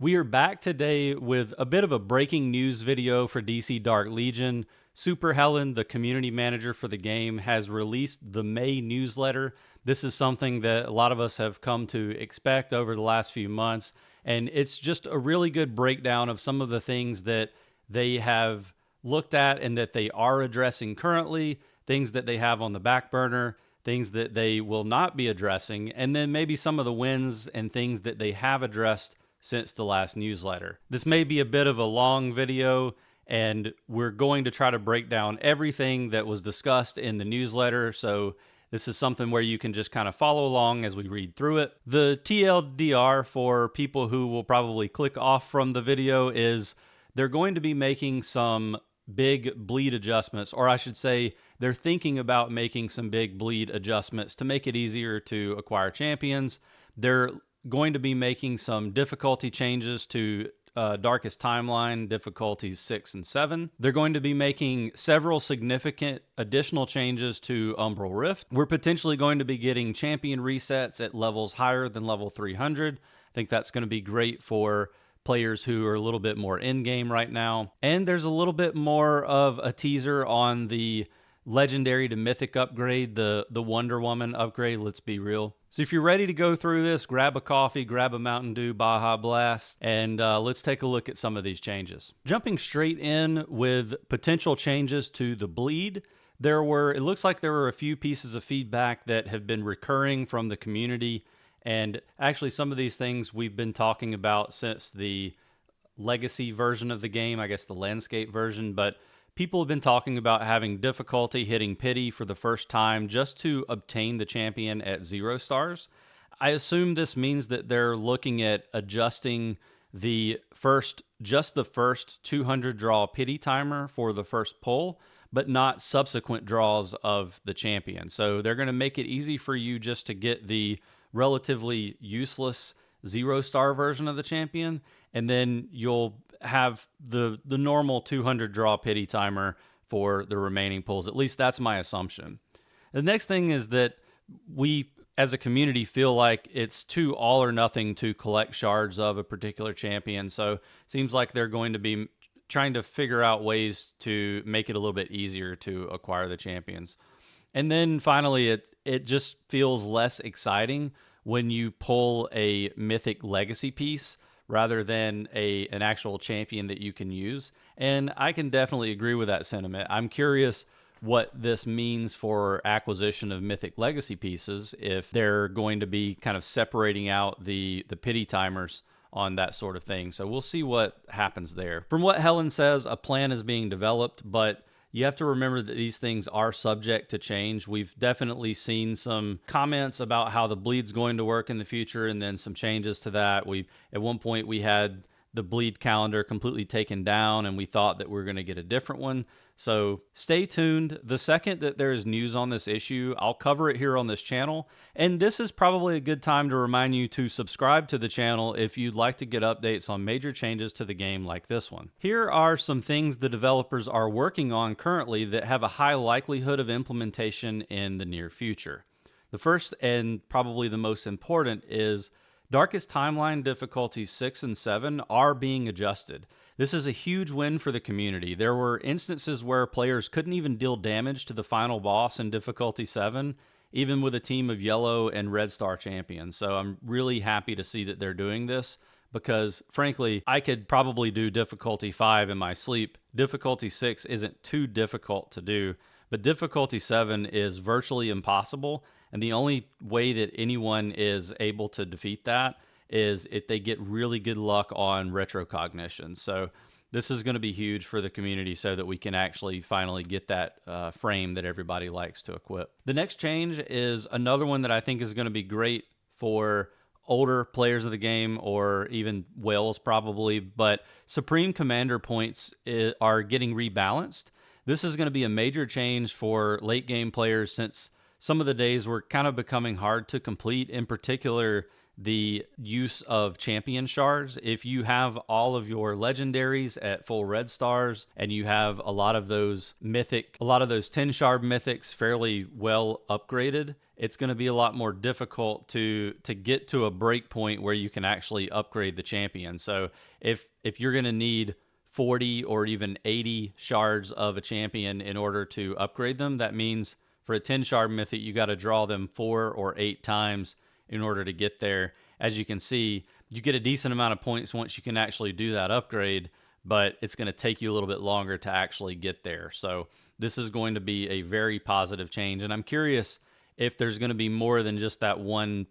We are back today with a bit of a breaking news video for DC Dark Legion. SuperHelen, the community manager for the game, has released the May newsletter. This is something that a lot of us have come to expect over the last few months, and it's just a really good breakdown of some of the things that they have looked at and that they are addressing currently, things that they have on the back burner, things that they will not be addressing, and then maybe some of the wins and things that they have addressed since the last newsletter. This may be a bit of a long video, and we're going to try to break down everything that was discussed in the newsletter, so this is something where you can just kind of follow along as we read through it. The TLDR for people who will probably click off from the video is they're going to be making some big bleed adjustments, or I should say they're thinking about making some big bleed adjustments to make it easier to acquire champions. They're going to be making some difficulty changes to Darkest Timeline difficulties 6 and 7. They're going to be making several significant additional changes to Umbral Rift. We're potentially going to be getting champion resets at levels higher than level 300. I think that's going to be great for players who are a little bit more in-game right now. And there's a little bit more of a teaser on the Legendary to Mythic upgrade, the Wonder Woman upgrade, let's be real. So if you're ready to go through this, grab a coffee, grab a Mountain Dew Baja Blast, and let's take a look at some of these changes. Jumping straight in with potential changes to the bleed, it looks like there were a few pieces of feedback that have been recurring from the community, and actually some of these things we've been talking about since the legacy version of the game, I guess the landscape version, but people have been talking about having difficulty hitting pity for the first time just to obtain the champion at 0 stars. I assume this means that they're looking at adjusting just the first 200 draw pity timer for the first pull, but not subsequent draws of the champion. So they're going to make it easy for you just to get the relatively useless 0 star version of the champion, and then you'll have the normal 200 draw pity timer for the remaining pulls. At least that's my assumption. The next thing is that we as a community feel like it's too all or nothing to collect shards of a particular champion. So it seems like they're going to be trying to figure out ways to make it a little bit easier to acquire the champions. And then finally, it just feels less exciting when you pull a mythic legacy piece rather than an actual champion that you can use. And I can definitely agree with that sentiment. I'm curious what this means for acquisition of mythic legacy pieces if they're going to be kind of separating out the pity timers on that sort of thing. So we'll see what happens there. From what Helen says, a plan is being developed, but you have to remember that these things are subject to change. We've definitely seen some comments about how the bleed's going to work in the future, and then some changes to that. At one point we had the bleed calendar completely taken down, and we thought that we were going to get a different one. So stay tuned. The second that there's news on this issue, I'll cover it here on this channel. And this is probably a good time to remind you to subscribe to the channel if you'd like to get updates on major changes to the game like this one. Here are some things the developers are working on currently that have a high likelihood of implementation in the near future. The first and probably the most important is Darkest Timeline difficulties 6 and 7 are being adjusted. This is a huge win for the community. There were instances where players couldn't even deal damage to the final boss in difficulty 7, even with a team of yellow and red star champions. So I'm really happy to see that they're doing this, because frankly, I could probably do difficulty 5 in my sleep. Difficulty 6 isn't too difficult to do, but difficulty 7 is virtually impossible. And the only way that anyone is able to defeat that is if they get really good luck on retrocognition. So this is going to be huge for the community so that we can actually finally get that frame that everybody likes to equip. The next change is another one that I think is going to be great for older players of the game, or even whales probably, but Supreme Commander points are getting rebalanced. This is going to be a major change for late game players, since some of the days were kind of becoming hard to complete, in particular the use of champion shards. If you have all of your legendaries at full red stars and you have a lot of those 10 shard mythics fairly well upgraded, it's going to be a lot more difficult to get to a break point where you can actually upgrade the champion. So if you're going to need 40 or even 80 shards of a champion in order to upgrade them, that means for a 10 shard mythic, you got to draw them 4 or 8 times in order to get there. As you can see, you get a decent amount of points once you can actually do that upgrade, but it's going to take you a little bit longer to actually get there. So this is going to be a very positive change. And I'm curious if there's going to be more than just that one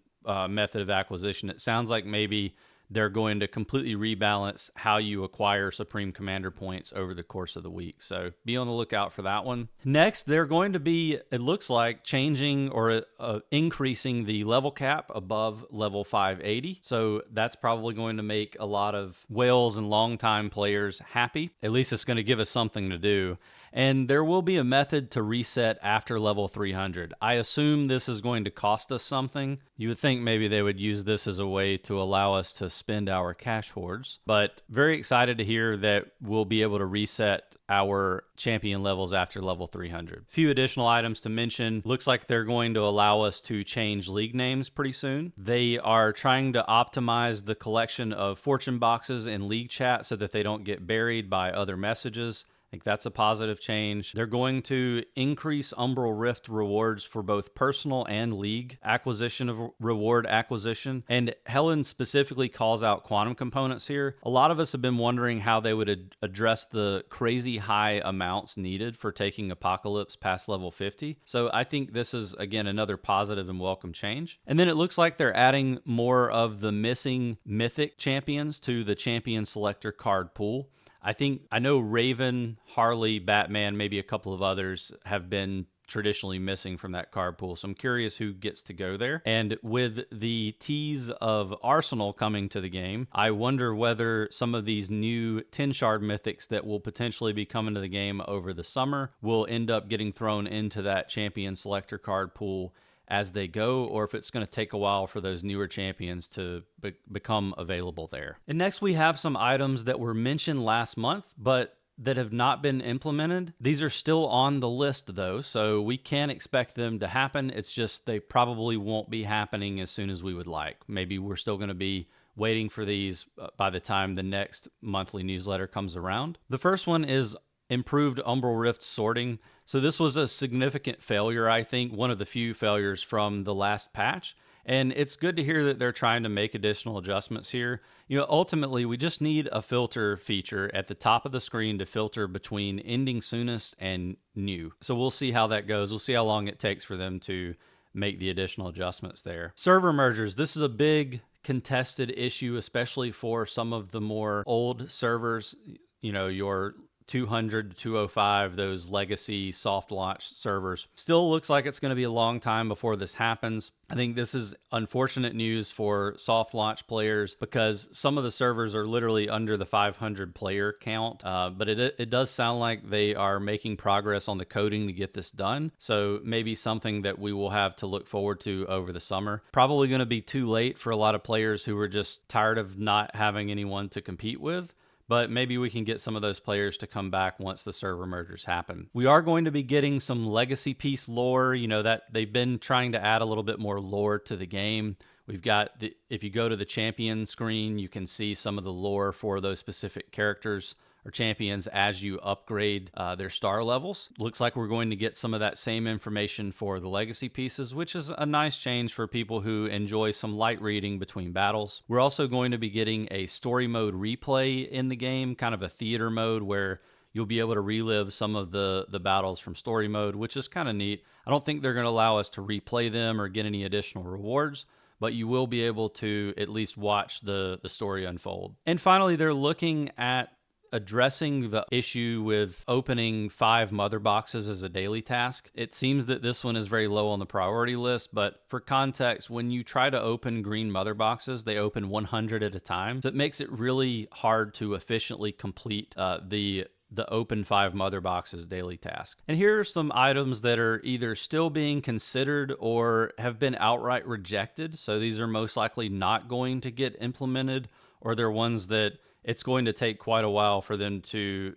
method of acquisition. It sounds like maybe they're going to completely rebalance how you acquire Supreme Commander points over the course of the week. So be on the lookout for that one. Next, they're going to be, it looks like, changing or increasing the level cap above level 580. So that's probably going to make a lot of whales and longtime players happy. At least it's going to give us something to do. And there will be a method to reset after level 300. I assume this is going to cost us something. You would think maybe they would use this as a way to allow us to spend our cash hoards. But very excited to hear that we'll be able to reset our champion levels after level 300. A few additional items to mention. Looks like they're going to allow us to change league names pretty soon. They are trying to optimize the collection of fortune boxes in league chat so that they don't get buried by other messages. I think that's a positive change. They're going to increase Umbral Rift rewards for both personal and league acquisition of reward acquisition. And Helen specifically calls out quantum components here. A lot of us have been wondering how they would address the crazy high amounts needed for taking Apokolips past level 50. So I think this is, again, another positive and welcome change. And then it looks like they're adding more of the missing mythic champions to the champion selector card pool. I know Raven, Harley, Batman, maybe a couple of others have been traditionally missing from that card pool. So I'm curious who gets to go there. And with the tease of Arsenal coming to the game, I wonder whether some of these new 10 shard mythics that will potentially be coming to the game over the summer will end up getting thrown into that champion selector card pool as they go, or if it's going to take a while for those newer champions to become available there. And next we have some items that were mentioned last month, but that have not been implemented. These are still on the list though, so we can expect them to happen. It's just they probably won't be happening as soon as we would like. Maybe we're still going to be waiting for these by the time the next monthly newsletter comes around. The first one is improved Umbral Rift sorting. So this was a significant failure, I think, one of the few failures from the last patch. And it's good to hear that they're trying to make additional adjustments here. Ultimately, we just need a filter feature at the top of the screen to filter between ending soonest and new. So we'll see how that goes. We'll see how long it takes for them to make the additional adjustments there. Server mergers. This is a big contested issue, especially for some of the more old servers, your 200 to 205, those legacy soft launch servers. Still looks like it's going to be a long time before this happens. I think this is unfortunate news for soft launch players because some of the servers are literally under the 500 player count. But it does sound like they are making progress on the coding to get this done. So maybe something that we will have to look forward to over the summer. Probably going to be too late for a lot of players who are just tired of not having anyone to compete with. But maybe we can get some of those players to come back once the server mergers happen. We are going to be getting some legacy piece lore, that they've been trying to add a little bit more lore to the game. We've got, if you go to the champion screen, you can see some of the lore for those specific characters or champions as you upgrade their star levels. Looks like we're going to get some of that same information for the legacy pieces, which is a nice change for people who enjoy some light reading between battles. We're also going to be getting a story mode replay in the game, kind of a theater mode where you'll be able to relive some of the battles from story mode, which is kind of neat. I don't think they're going to allow us to replay them or get any additional rewards, but you will be able to at least watch the story unfold. And finally, they're looking at addressing the issue with opening 5 mother boxes as a daily task. It seems that this one is very low on the priority list, but for context, when you try to open green mother boxes, they open 100 at a time. So it makes it really hard to efficiently complete the the open 5 mother boxes daily task. And here are some items that are either still being considered or have been outright rejected. So these are most likely not going to get implemented, or they're ones that it's going to take quite a while for them to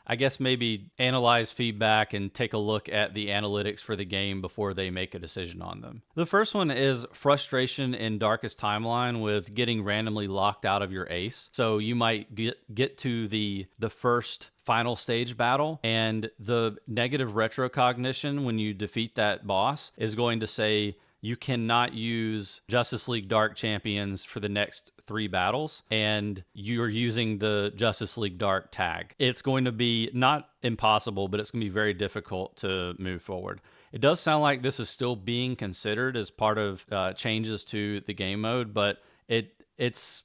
I guess maybe analyze feedback and take a look at the analytics for the game before they make a decision on them. The first one is frustration in Darkest Timeline with getting randomly locked out of your ace. So you might get to the first final stage battle, and the negative retrocognition when you defeat that boss is going to say you cannot use Justice League Dark champions for the next 3 battles, and you're using the Justice League Dark tag. It's going to be not impossible, but it's going to be very difficult to move forward. It does sound like this is still being considered as part of changes to the game mode, but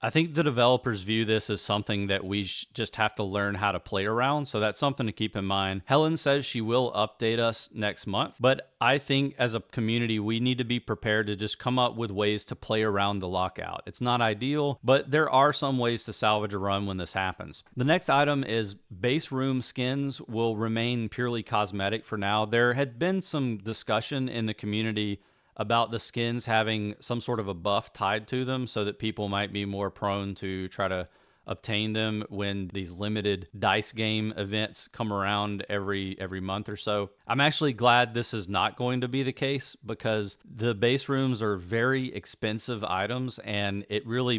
I think the developers view this as something that we just have to learn how to play around. So that's something to keep in mind. Helen says she will update us next month, but I think as a community, we need to be prepared to just come up with ways to play around the lockout. It's not ideal, but there are some ways to salvage a run when this happens. The next item is base room skins will remain purely cosmetic for now. There had been some discussion in the community about the skins having some sort of a buff tied to them so that people might be more prone to try to obtain them when these limited dice game events come around every month or so. I'm actually glad this is not going to be the case, because the base rooms are very expensive items, and it really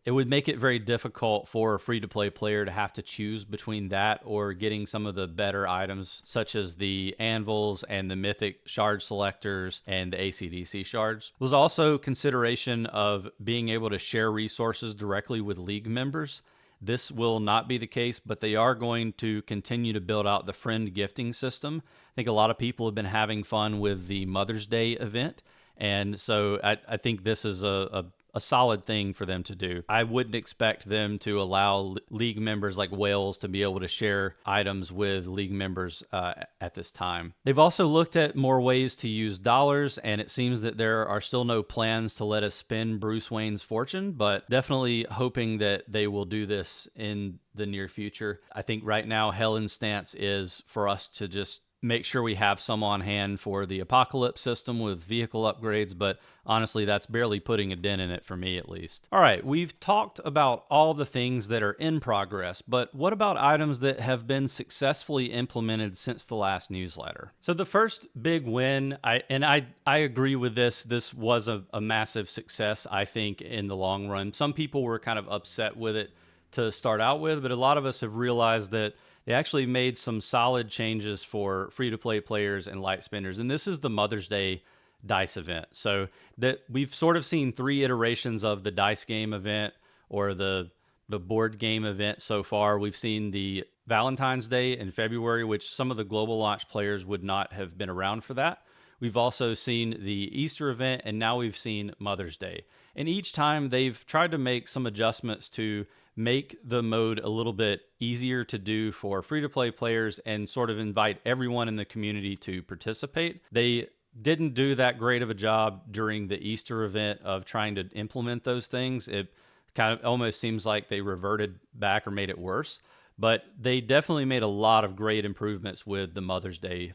would make it very difficult for a free-to-play player to have to choose between that or getting some of the better items such as the anvils and the mythic shard selectors and the AC/DC shards. There was also consideration of being able to share resources directly with league members. This will not be the case, but they are going to continue to build out the friend gifting system. I think a lot of people have been having fun with the Mother's Day event, and so I think this is a solid thing for them to do. I wouldn't expect them to allow league members like whales to be able to share items with league members at this time. They've also looked at more ways to use dollars, and it seems that there are still no plans to let us spend Bruce Wayne's fortune, but definitely hoping that they will do this in the near future. I think right now Helen's stance is for us to just make sure we have some on hand for the Apokolips system with vehicle upgrades, but honestly, that's barely putting a dent in it for me, at least. All right, we've talked about all the things that are in progress, but what about items that have been successfully implemented since the last newsletter? So the first big win, I agree with this. This was a massive success, I think, in the long run. Some people were kind of upset with it to start out with, but a lot of us have realized that they actually made some solid changes for free-to-play players and light spenders. And this is the Mother's Day dice event. So that we've sort of seen 3 iterations of the dice game event or the board game event so far. We've seen the Valentine's Day in February, which some of the global launch players would not have been around for that. We've also seen the Easter event, and now we've seen Mother's Day. And each time they've tried to make some adjustments to make the mode a little bit easier to do for free-to-play players and sort of invite everyone in the community to participate. They didn't do that great of a job during the Easter event of trying to implement those things. It kind of almost seems like they reverted back or made it worse. But they definitely made a lot of great improvements with the Mother's Day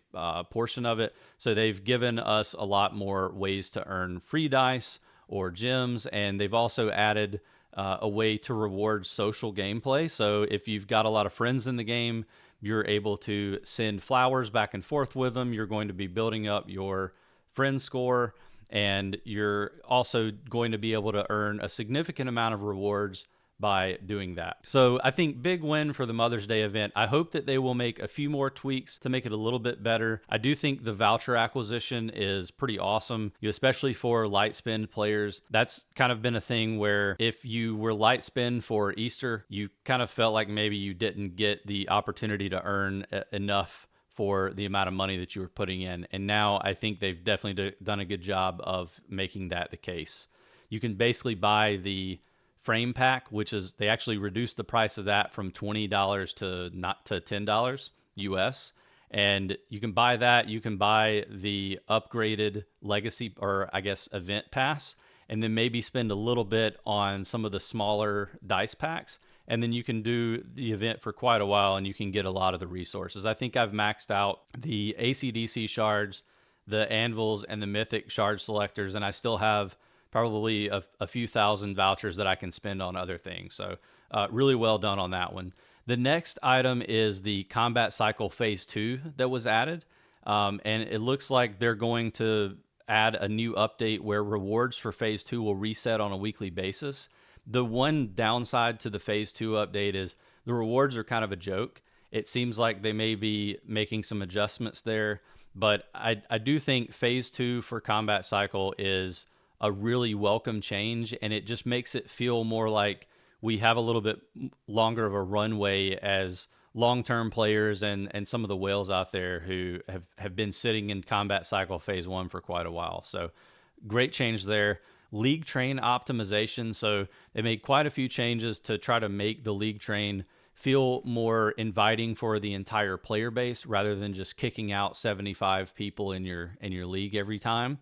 portion of it. So they've given us a lot more ways to earn free dice or gems, and they've also added a way to reward social gameplay. So if you've got a lot of friends in the game, you're able to send flowers back and forth with them. You're going to be building up your friend score, and you're also going to be able to earn a significant amount of rewards by doing that. So I think big win for the Mother's Day event. I hope that they will make a few more tweaks to make it a little bit better. I do think the voucher acquisition is pretty awesome, especially for light spend players. That's kind of been a thing where if you were light spend for Easter, you kind of felt like maybe you didn't get the opportunity to earn enough for the amount of money that you were putting in. And now I think they've definitely done a good job of making that the case. You can basically buy the frame pack, which is, they actually reduced the price of that from $20 to $10 US. And you can buy that. You can buy the upgraded legacy, or I guess event pass, and then maybe spend a little bit on some of the smaller dice packs. and then you can do the event for quite a while and you can get a lot of the resources. I think I've maxed out the ACDC shards, the anvils, and the mythic shard selectors, and I still have probably a few thousand vouchers that I can spend on other things. So really well done on that one. The next item is the combat cycle phase 2 that was added. And it looks like they're going to add a new update where rewards for phase 2 will reset on a weekly basis. The one downside to the phase 2 update is the rewards are kind of a joke. It seems like they may be making some adjustments there, but I do think phase 2 for combat cycle is a really welcome change, and it just makes it feel more like we have a little bit longer of a runway as long-term players and some of the whales out there who have been sitting in combat cycle phase 1 for quite a while. So great change there. League train optimization. So they made quite a few changes to try to make the league train feel more inviting for the entire player base rather than just kicking out 75 people in your league every time.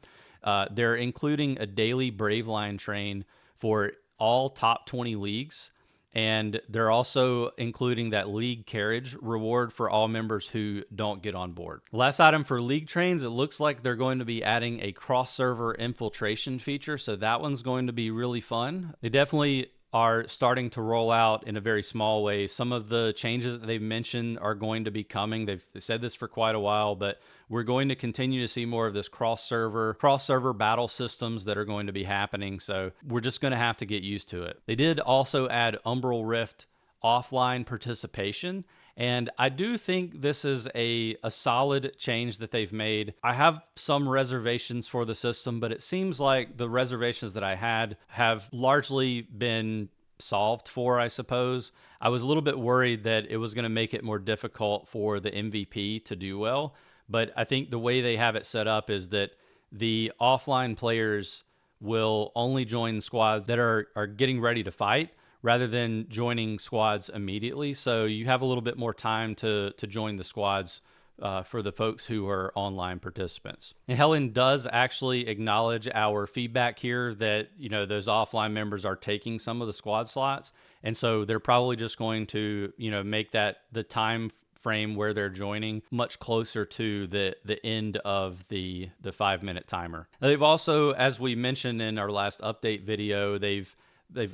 They're including a daily Brave Line train for all top 20 leagues, and they're also including that league carriage reward for all members who don't get on board. Last item for league trains, it looks like they're going to be adding a cross-server infiltration feature, so that one's going to be really fun. They definitely are starting to roll out in a very small way. Some of the changes that they've mentioned are going to be coming. They've said this for quite a while, but we're going to continue to see more of this cross-server battle systems that are going to be happening. So we're just going to have to get used to it. They did also add Umbral Rift offline participation, and I do think this is a solid change that they've made. I have some reservations for the system, but it seems like the reservations that I had have largely been solved for, I suppose. I was a little bit worried that it was going to make it more difficult for the MVP to do well, but I think the way they have it set up is that the offline players will only join squads that are getting ready to fight, rather than joining squads immediately. So you have a little bit more time to join the squads for the folks who are online participants. And Helen does actually acknowledge our feedback here that, those offline members are taking some of the squad slots. And so they're probably just going to, make that the time frame where they're joining much closer to the end of the 5-minute timer. Now, they've also, as we mentioned in our last update video, they've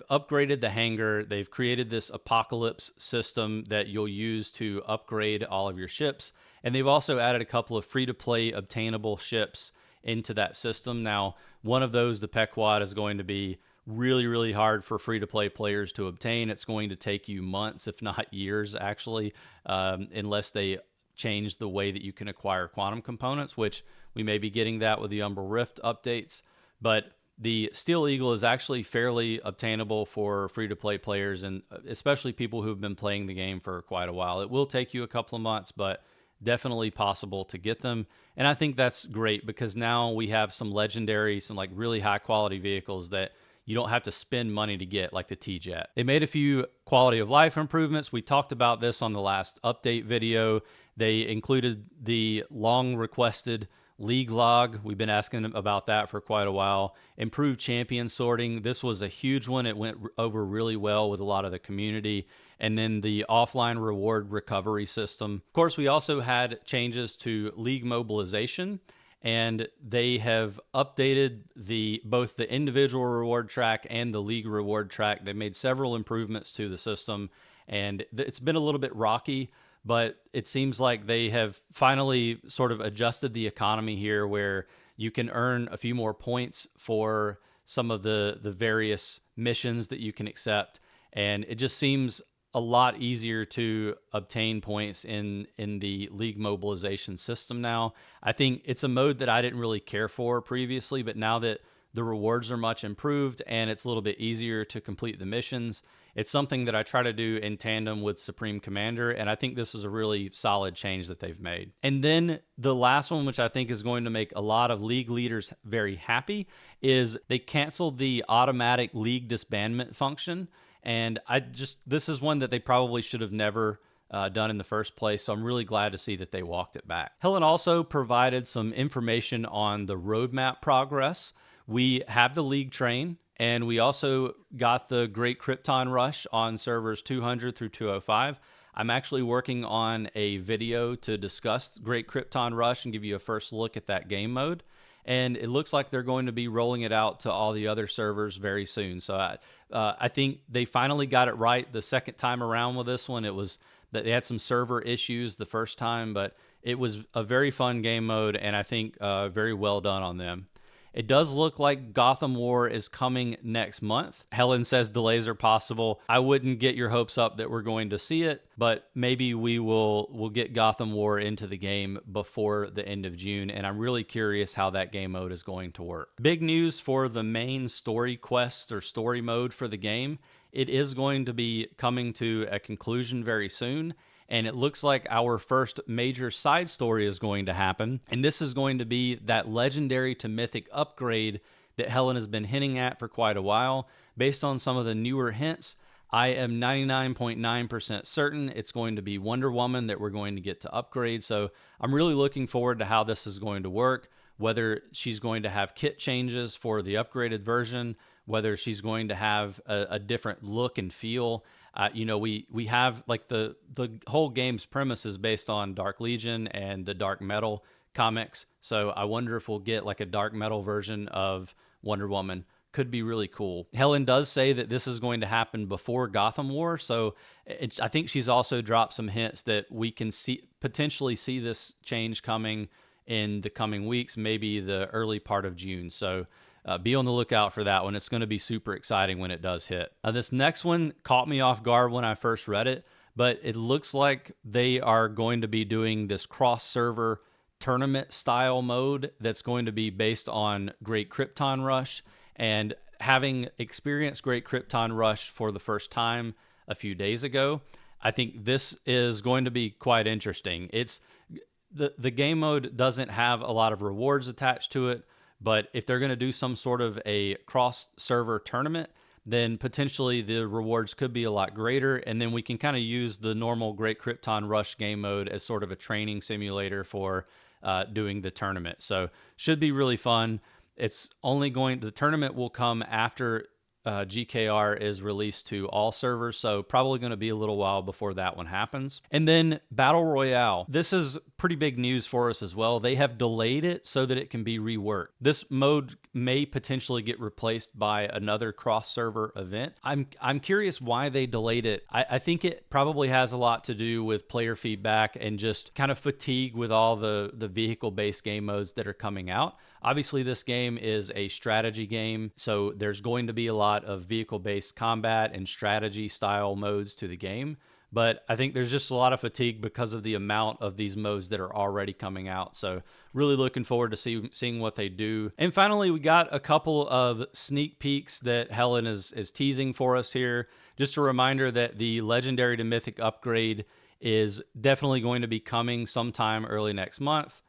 upgraded the hangar. They've created this Apokolips system that you'll use to upgrade all of your ships. And they've also added a couple of free-to-play obtainable ships into that system. Now, one of those, the Pequod, is going to be really, really hard for free-to-play players to obtain. It's going to take you months, if not years, actually, unless they change the way that you can acquire quantum components, which we may be getting that with the Umbral Rift updates. But the Steel Eagle is actually fairly obtainable for free-to-play players, and especially people who've been playing the game for quite a while. It will take you a couple of months, but definitely possible to get them. And I think that's great because now we have some legendary, some like really high-quality vehicles that you don't have to spend money to get, like the T-Jet. They made a few quality of life improvements. We talked about this on the last update video. They included the long-requested League log. We've been asking about that for quite a while. Improved champion sorting. This was a huge one. It went over really well with a lot of the community. And then the offline reward recovery system. Of course, we also had changes to League mobilization, and they have updated both the individual reward track and the league reward track. They made several improvements to the system, and it's been a little bit rocky, but it seems like they have finally sort of adjusted the economy here where you can earn a few more points for some of the various missions that you can accept. And it just seems a lot easier to obtain points in the league mobilization system now. I think it's a mode that I didn't really care for previously, but now that the rewards are much improved and it's a little bit easier to complete the missions, it's something that I try to do in tandem with Supreme Commander, and I think this is a really solid change that they've made. And then the last one, which I think is going to make a lot of league leaders very happy, is they canceled the automatic league disbandment function. And this is one that they probably should have never done in the first place, so I'm really glad to see that they walked it back. Helen also provided some information on the roadmap progress. We have the league train. And we also got the Great Krypton Rush on servers 200 through 205. I'm actually working on a video to discuss Great Krypton Rush and give you a first look at that game mode. And it looks like they're going to be rolling it out to all the other servers very soon. So I think they finally got it right the second time around with this one. It was that they had some server issues the first time, but it was a very fun game mode, and I think very well done on them. It does look like Gotham War is coming next month. Helen says delays are possible. I wouldn't get your hopes up that we're going to see it, but maybe we'll get Gotham War into the game before the end of June, and I'm really curious how that game mode is going to work. Big news for the main story quests or story mode for the game. It is going to be coming to a conclusion very soon. And it looks like our first major side story is going to happen. And this is going to be that legendary to mythic upgrade that Helen has been hinting at for quite a while. Based on some of the newer hints, I am 99.9% certain it's going to be Wonder Woman that we're going to get to upgrade. So I'm really looking forward to how this is going to work, whether she's going to have kit changes for the upgraded version, whether she's going to have a different look and feel. We have like the whole game's premise is based on Dark Legion and the Dark Metal comics. So I wonder if we'll get like a Dark Metal version of Wonder Woman. Could be really cool. Helen does say that this is going to happen before Gotham War. So I think she's also dropped some hints that we can potentially see this change coming in the coming weeks, maybe the early part of June. So be on the lookout for that one. It's going to be super exciting when it does hit. This next one caught me off guard when I first read it, but it looks like they are going to be doing this cross-server tournament style mode that's going to be based on Great Krypton Rush. And having experienced Great Krypton Rush for the first time a few days ago, I think this is going to be quite interesting. It's the game mode doesn't have a lot of rewards attached to it, but if they're going to do some sort of a cross-server tournament, then potentially the rewards could be a lot greater, and then we can kind of use the normal Great Krypton Rush game mode as sort of a training simulator for doing the tournament. So should be really fun. The tournament will come after GKR is released to all servers, so probably going to be a little while before that one happens. And then Battle Royale. This is pretty big news for us as well. They have delayed it so that it can be reworked. This mode may potentially get replaced by another cross-server event. I'm curious why they delayed it. I think it probably has a lot to do with player feedback and just kind of fatigue with all the vehicle-based game modes that are coming out. Obviously, this game is a strategy game, so there's going to be a lot of vehicle-based combat and strategy style modes to the game. But I think there's just a lot of fatigue because of the amount of these modes that are already coming out. So really looking forward to seeing what they do. And finally, we got a couple of sneak peeks that Helen is teasing for us here. Just a reminder that the Legendary to Mythic upgrade is definitely going to be coming sometime early next month.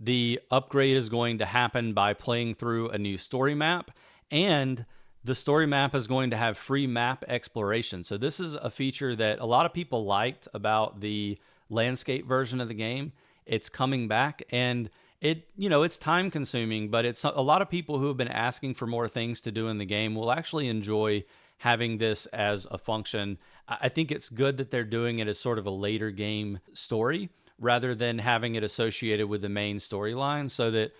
The upgrade is going to happen by playing through a new story map, and the story map is going to have free map exploration. So this is a feature that a lot of people liked about the landscape version of the game. It's coming back, and it's time consuming, but it's a lot of people who have been asking for more things to do in the game will actually enjoy having this as a function. I think it's good that they're doing it as sort of a later game story, rather than having it associated with the main storyline, so that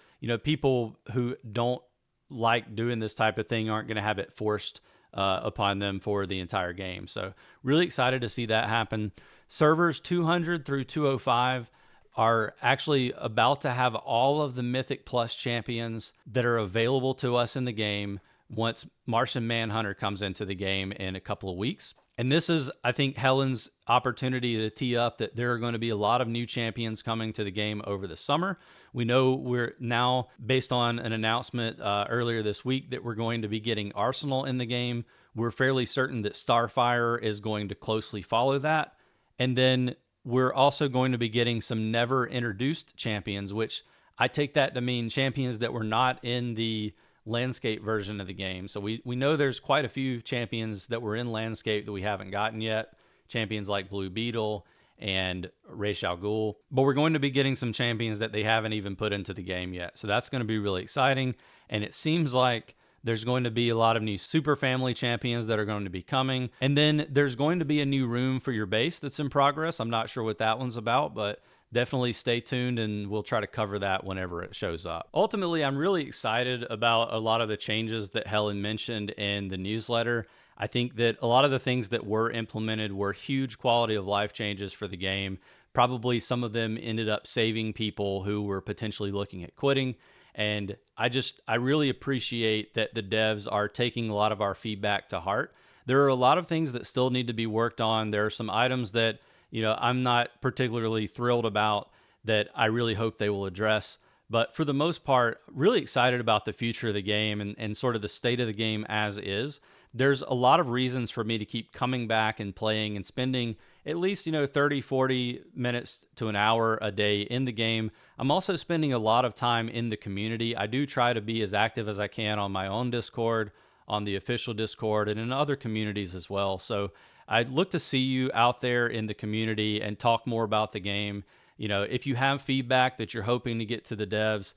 people who don't like doing this type of thing aren't going to have it forced upon them for the entire game. So really excited to see that happen. Servers 200 through 205 are actually about to have all of the Mythic Plus champions that are available to us in the game once Martian Manhunter comes into the game in a couple of weeks. And this is, I think, Helen's opportunity to tee up that there are going to be a lot of new champions coming to the game over the summer. We know we're now, based on an announcement earlier this week, that we're going to be getting Arsenal in the game. We're fairly certain that Starfire is going to closely follow that. And then we're also going to be getting some never introduced champions, which I take that to mean champions that were not in the landscape version of the game. So we know there's quite a few champions that were in landscape that we haven't gotten yet. Champions like Blue Beetle and Ra's al Ghul. But we're going to be getting some champions that they haven't even put into the game yet. So that's going to be really exciting. And it seems like There's going to be a lot of new super family champions that are going to be coming. And then there's going to be a new room for your base that's in progress. I'm not sure what that one's about, but definitely stay tuned and we'll try to cover that whenever it shows up. Ultimately, I'm really excited about a lot of the changes that Helen mentioned in the newsletter. I think that a lot of the things that were implemented were huge quality of life changes for the game. Probably some of them ended up saving people who were potentially looking at quitting. And I really appreciate that the devs are taking a lot of our feedback to heart. There are a lot of things that still need to be worked on. There are some items that, I'm not particularly thrilled about that I really hope they will address. But for the most part, really excited about the future of the game and sort of the state of the game as is. There's a lot of reasons for me to keep coming back and playing and spending at least 30 40 minutes to an hour a day in the game. I'm also spending a lot of time in the community. I do try to be as active as I can on my own Discord, on the official Discord, and in other communities as well. So I'd look to see you out there in the community and talk more about the game. If you have feedback that you're hoping to get to the devs,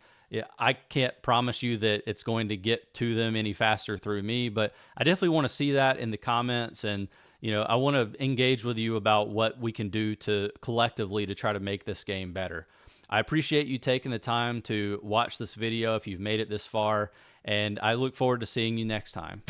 I can't promise you that it's going to get to them any faster through me, but I definitely want to see that in the comments. And I want to engage with you about what we can do to collectively to try to make this game better. I appreciate you taking the time to watch this video if you've made it this far, and I look forward to seeing you next time.